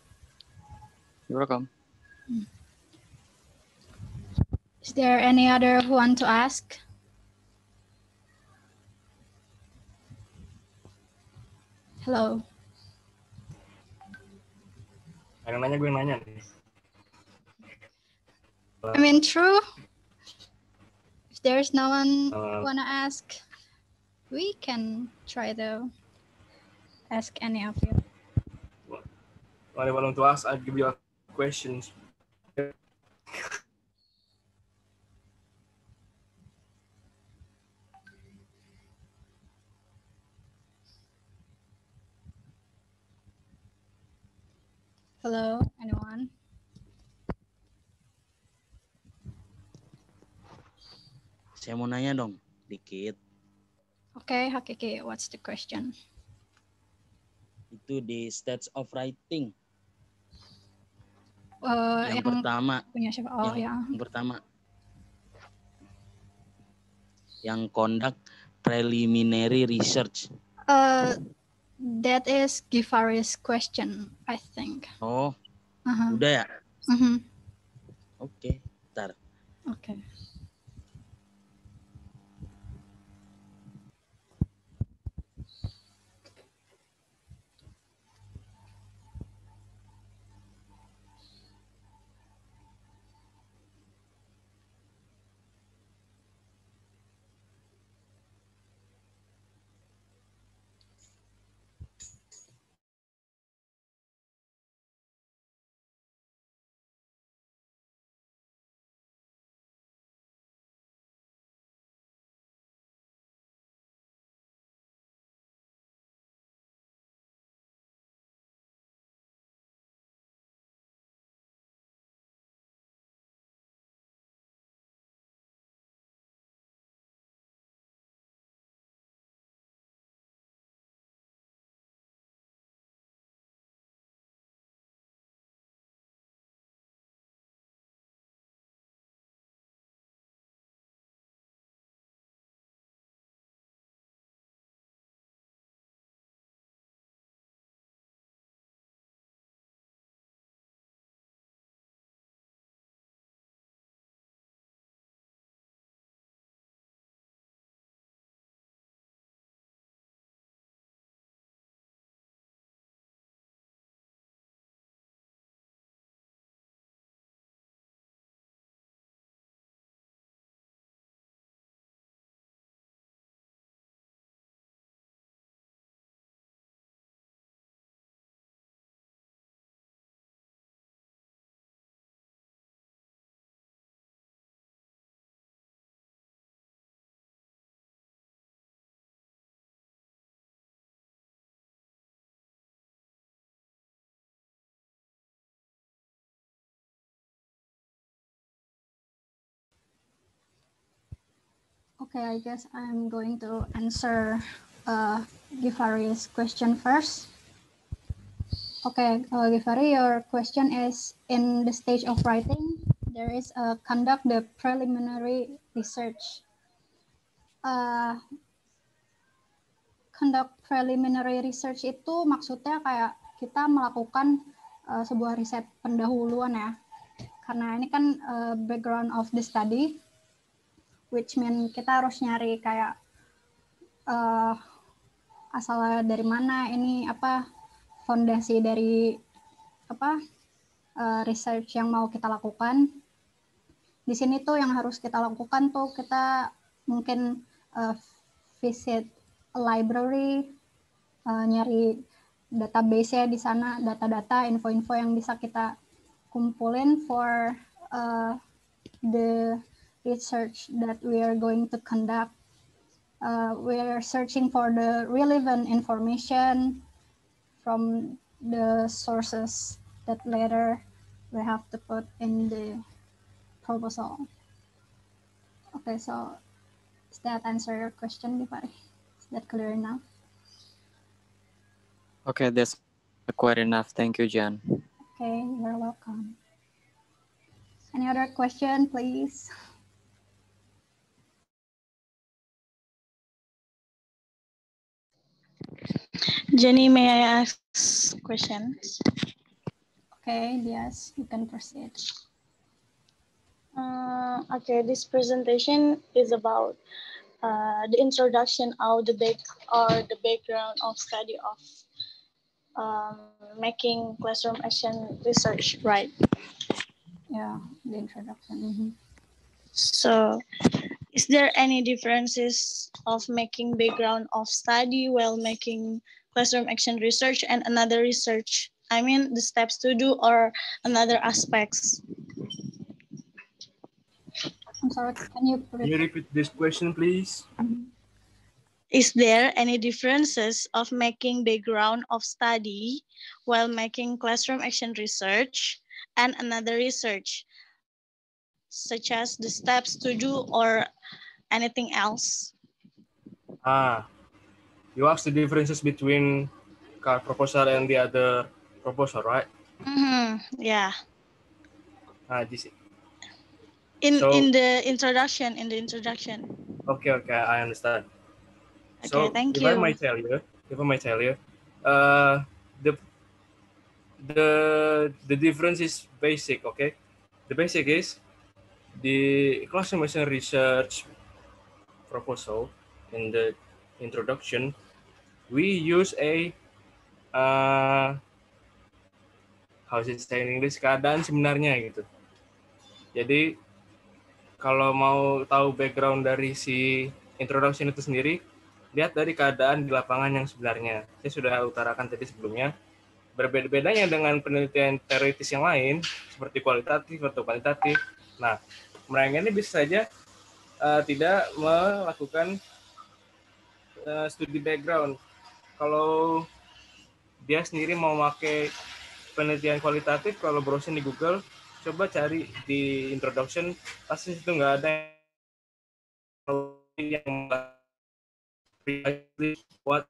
[SPEAKER 6] You're welcome.
[SPEAKER 1] Is there any other who want to ask? Hello.
[SPEAKER 2] Yang nanya gue yang nanya nih.
[SPEAKER 1] I mean, true. If there's no one who wanna ask, we can try to ask any of you.
[SPEAKER 2] When I want to ask, I'll give you questions.
[SPEAKER 1] Hello, anyone?
[SPEAKER 7] Saya mau nanya dong, dikit.
[SPEAKER 1] Okay, Hakiki, what's the question?
[SPEAKER 7] Itu di stage of writing.
[SPEAKER 1] Yang
[SPEAKER 7] pertama.
[SPEAKER 1] Punya siapa? Oh,
[SPEAKER 7] Yang pertama. Yang conduct preliminary research.
[SPEAKER 1] That is Gifaris question, I think.
[SPEAKER 7] Oh, udah ya? Oke, bentar.
[SPEAKER 1] Okay. Okay, I guess I'm going to answer Gifaris' question first. Okay, Givari, your question is, in the stage of writing, there is conduct the preliminary research. Conduct preliminary research itu maksudnya kayak kita melakukan sebuah riset pendahuluan ya. Karena ini kan background of the study, which mean kita harus nyari kayak asal dari mana ini apa fondasi dari apa research yang mau kita lakukan. Di sini tuh yang harus kita lakukan tuh kita mungkin visit a library, nyari database-nya di sana, data-data, info-info yang bisa kita kumpulin for the research that we are going to conduct. We are searching for the relevant information from the sources that later we have to put in the proposal. Okay, so does that answer your question, Givari? Is that clear enough?
[SPEAKER 6] Okay, that's quite enough. Thank you, Jan.
[SPEAKER 1] Okay, you're welcome. Any other question, please?
[SPEAKER 8] Jenny, may I ask questions?
[SPEAKER 1] Okay, yes, you can proceed.
[SPEAKER 8] Okay, this presentation is about the introduction of the background of study of making classroom action research, right?
[SPEAKER 1] Yeah, the introduction.
[SPEAKER 8] So, is there any differences of making background of study while making classroom action research and another research? I mean, the steps to do or another aspects?
[SPEAKER 1] I'm sorry, can you
[SPEAKER 2] repeat this question, please?
[SPEAKER 8] Is there any differences of making background of study while making classroom action research and another research, such as the steps to do or anything else.
[SPEAKER 2] You ask the differences between CAR proposal and the other proposal, right?
[SPEAKER 8] Yeah.
[SPEAKER 2] This,
[SPEAKER 8] In
[SPEAKER 2] so,
[SPEAKER 8] the introduction.
[SPEAKER 2] Okay, I understand.
[SPEAKER 8] Okay,
[SPEAKER 2] So
[SPEAKER 8] thank
[SPEAKER 2] if
[SPEAKER 8] you.
[SPEAKER 2] I might tell you, uh, the difference is basic. Okay, the basic is the classroom research proposal in the introduction. We use a how is it say in English, keadaan sebenarnya gitu. Jadi kalau mau tahu background dari si introduction itu sendiri, lihat dari keadaan di lapangan yang sebenarnya. Saya sudah utarakan tadi sebelumnya. Berbeda-bedanya dengan penelitian teoritis yang lain, seperti kualitatif atau kuantitatif. Nah, mereka ini bisa saja tidak melakukan studi background. Kalau dia sendiri mau pakai penelitian kualitatif, kalau browsing di Google, coba cari di introduction, pasti itu nggak ada yang what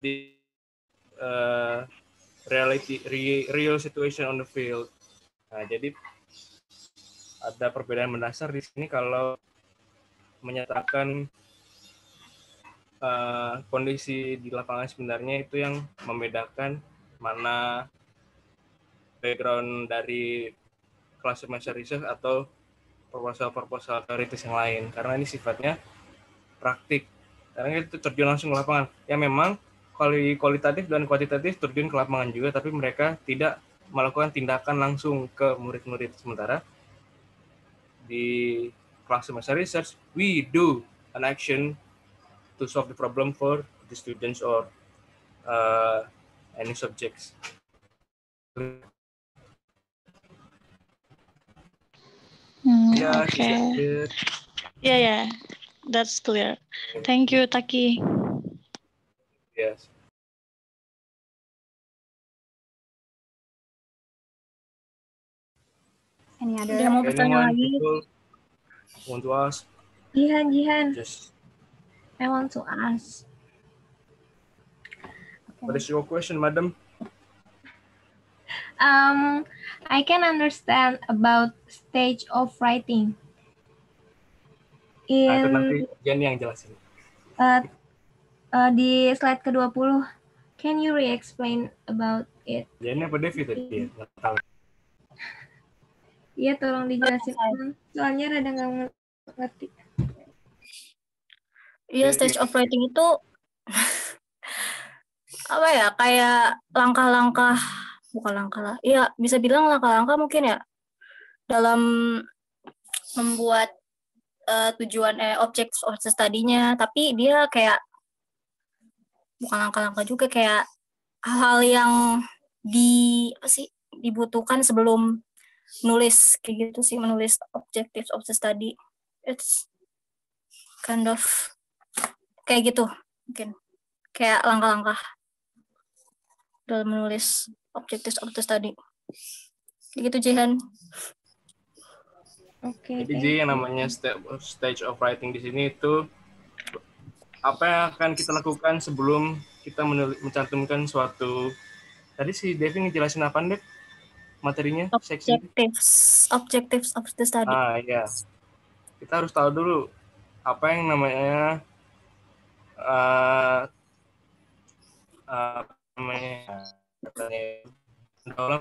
[SPEAKER 2] the real situation on the field. Nah, jadi ada perbedaan mendasar di sini kalau menyatakan kondisi di lapangan sebenarnya, itu yang membedakan mana background dari classroom research atau proposal teoritis yang lain, karena ini sifatnya praktik, karena itu terjun langsung ke lapangan. Ya memang kualitatif dan kuantitatif terjun ke lapangan juga, tapi mereka tidak melakukan tindakan langsung ke murid-murid. Sementara di classroom research, we do an action to solve the problem for the students or any subjects.
[SPEAKER 8] Okay. Yeah, that's clear. Thank you, Taki.
[SPEAKER 2] Yes.
[SPEAKER 1] Any other?
[SPEAKER 3] Udah mau bertanya lagi?
[SPEAKER 2] Want to ask?
[SPEAKER 3] Jihan.
[SPEAKER 2] Just.
[SPEAKER 3] I want to ask.
[SPEAKER 1] Okay.
[SPEAKER 2] What is your question, madam?
[SPEAKER 3] I can understand about stage of writing.
[SPEAKER 2] Itu nanti Jenny yang jelasin.
[SPEAKER 3] Di slide ke-20, can you re-explain about it?
[SPEAKER 2] Jenny apa Devi tadi? Nggak tahu.
[SPEAKER 3] Iya, tolong dijelasin. Soalnya rada nggak ngerti.
[SPEAKER 4] Iya, stage of writing itu apa ya, kayak langkah-langkah, bukan langkah lah, iya bisa bilang langkah-langkah mungkin ya, dalam membuat tujuan object of the study-nya, tapi dia kayak bukan langkah-langkah juga, kayak hal-hal yang dibutuhkan sebelum nulis, kayak gitu sih, menulis objectives of the study. It's kind of kayak gitu, mungkin kayak langkah-langkah dalam menulis objectives of the study. Kayak gitu, Jihan.
[SPEAKER 3] Oke.
[SPEAKER 2] Jadi yang namanya stage of writing di sini itu apa yang akan kita lakukan sebelum kita mencantumkan suatu. Tadi si Devi ngejelasin apa, Dep? Materinya,
[SPEAKER 4] Objectives of the study.
[SPEAKER 2] Iya. Kita harus tahu dulu apa yang namanya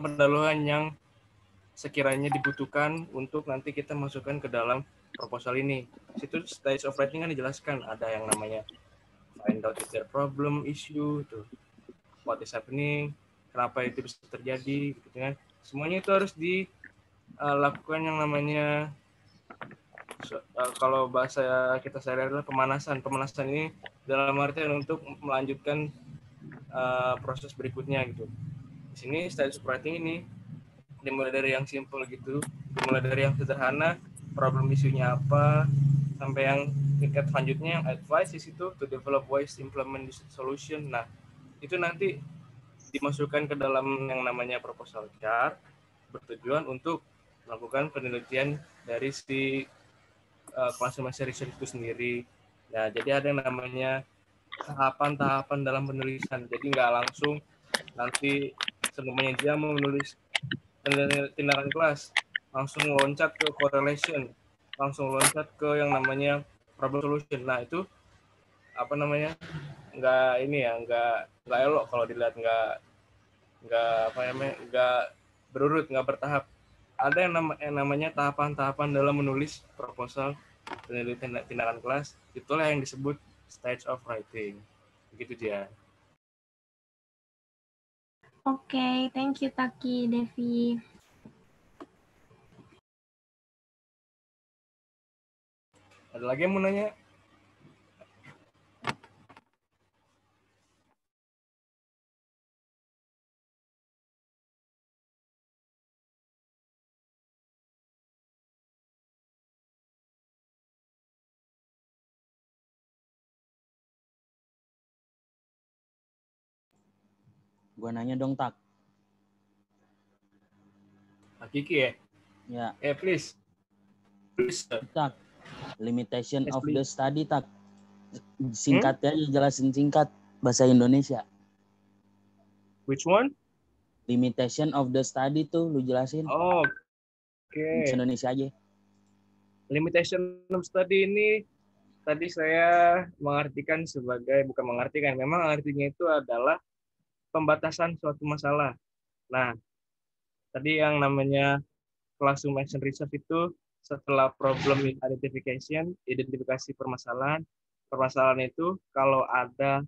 [SPEAKER 2] pendahuluan yang sekiranya dibutuhkan untuk nanti kita masukkan ke dalam proposal ini. Situ stage of writing kan dijelaskan, ada yang namanya find out if there problem issue, itu what is happening, kenapa itu bisa terjadi, gitu kan. Semuanya itu harus dilakukan yang namanya kalau bahasa kita sehari-hari adalah pemanasan. Pemanasan ini dalam artian untuk melanjutkan proses berikutnya gitu. Di sini stage of writing ini dimulai dari yang simple gitu, dimulai dari yang sederhana, problem isunya apa, sampai yang tingkat selanjutnya yang advice di situ to develop ways to implement this solution. Nah, itu nanti dimasukkan ke dalam yang namanya proposal CAR, bertujuan untuk melakukan penelitian dari si classroom research itu sendiri. Nah, jadi ada yang namanya tahapan-tahapan dalam penulisan. Jadi nggak langsung nanti sebelumnya dia mau menulis tindakan kelas, langsung loncat ke correlation, langsung loncat ke yang namanya problem solution. Nah, itu apa namanya? Nggak elok kalau dilihat, nggak berurut, nggak bertahap. Ada yang namanya tahapan-tahapan dalam menulis proposal penelitian tindakan kelas, itulah yang disebut stage of writing. Begitu dia.
[SPEAKER 3] Oke, thank you Taki, Devi.
[SPEAKER 2] Ada lagi yang mau nanya?
[SPEAKER 7] Gua nanya dong, Tak.
[SPEAKER 2] Kiki ya?
[SPEAKER 7] Ya.
[SPEAKER 2] Please.
[SPEAKER 7] Tak. Limitation
[SPEAKER 2] Yes,
[SPEAKER 7] of
[SPEAKER 2] please.
[SPEAKER 7] the study, Tak. Singkatnya aja, jelasin singkat bahasa Indonesia.
[SPEAKER 2] Which one?
[SPEAKER 7] Limitation of the study tuh lu jelasin.
[SPEAKER 2] Oh, oke.
[SPEAKER 7] Bahasa Indonesia aja.
[SPEAKER 2] Limitation of study ini tadi saya mengartikan bukan mengartikan, memang artinya itu adalah pembatasan suatu masalah. Nah, tadi yang namanya classroom action research itu setelah problem identification, identifikasi permasalahan itu kalau ada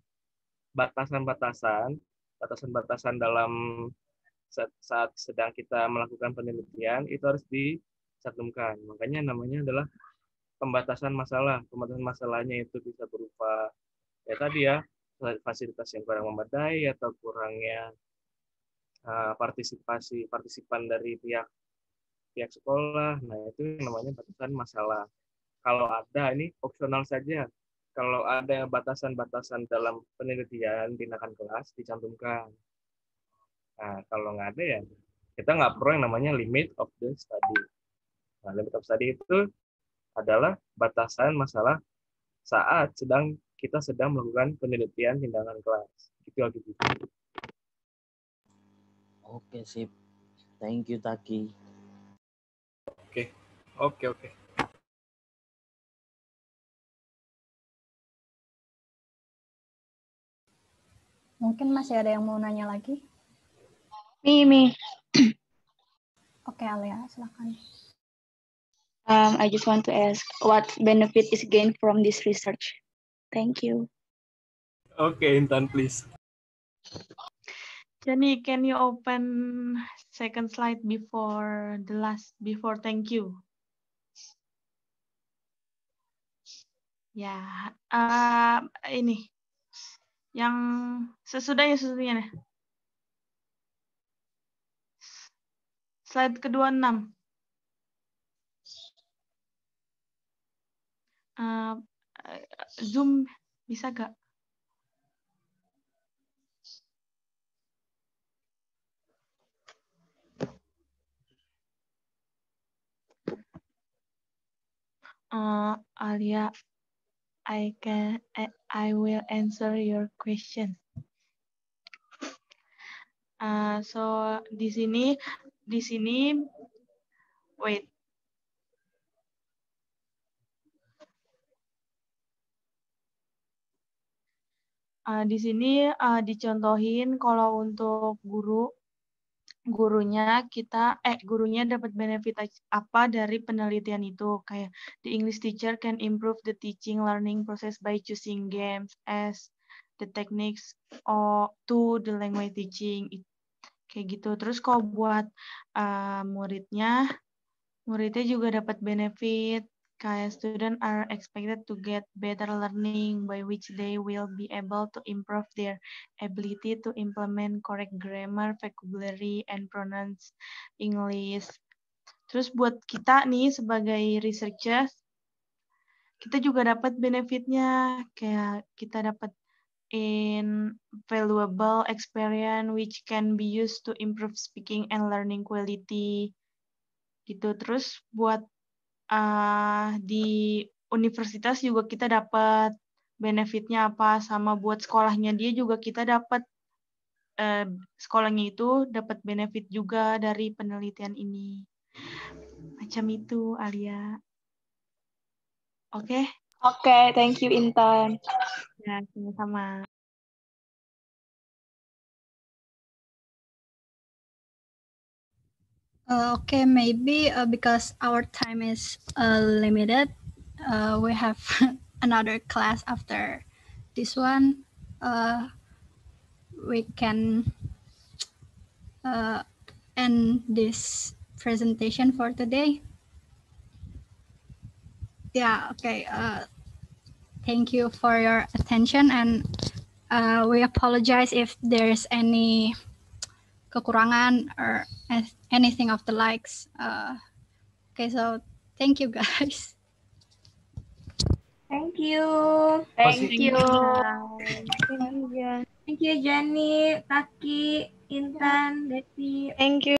[SPEAKER 2] batasan-batasan dalam saat sedang kita melakukan penelitian itu harus dicantumkan. Makanya namanya adalah pembatasan masalah. Pembatasan masalahnya itu bisa berupa ya tadi ya, fasilitas yang kurang memadai atau kurangnya partisipan dari pihak sekolah. Nah, itu yang namanya batasan masalah. Kalau ada, ini opsional saja. Kalau ada batasan-batasan dalam penelitian tindakan kelas dicantumkan. Nah, kalau nggak ada ya kita nggak perlu yang namanya limit of the study. Nah, limit of study itu adalah batasan masalah saat kita sedang melakukan penelitian tindakan kelas. Itu lagi.
[SPEAKER 7] Oke, sip. Thank you, Taki.
[SPEAKER 2] Oke.
[SPEAKER 1] Mungkin masih ada yang mau nanya lagi?
[SPEAKER 9] Me.
[SPEAKER 1] Oke, Alia, silakan.
[SPEAKER 9] I just want to ask what benefit is gained from this research? Thank you.
[SPEAKER 2] Okay, Intan, please.
[SPEAKER 5] Jenny, can you open second slide before thank you? Ya, ini yang sesudahnya. Slide kedua 6. Zoom bisa gak? Alia, I will answer your question. So di sini, wait. Di sini dicontohin kalau untuk gurunya dapat benefit apa dari penelitian itu. Kayak the English teacher can improve the teaching learning process by choosing games as the techniques to the language teaching. Kayak gitu. Terus kalau buat muridnya juga dapat benefit. Kayak students are expected to get better learning by which they will be able to improve their ability to implement correct grammar, vocabulary, and pronounce English. Terus buat kita nih sebagai researchers, kita juga dapat benefitnya. Kayak kita dapat invaluable experience which can be used to improve speaking and learning quality. Gitu. Terus buat di universitas juga kita dapat benefitnya apa, sama buat sekolahnya dia juga kita dapat sekolahnya itu dapat benefit juga dari penelitian ini. Macam itu, Alia. Oke?
[SPEAKER 9] Oke, thank you Intan.
[SPEAKER 5] Ya, sama-sama.
[SPEAKER 1] Okay, maybe because our time is limited, we have another class after this one. We can end this presentation for today. Yeah, okay. Thank you for your attention, and we apologize if there's any kekurangan or anything of the likes. Okay, so thank you guys.
[SPEAKER 3] Thank you.
[SPEAKER 9] Thank you.
[SPEAKER 3] Thank you, Jenny, Taki, Intan, Devi.
[SPEAKER 8] Thank you.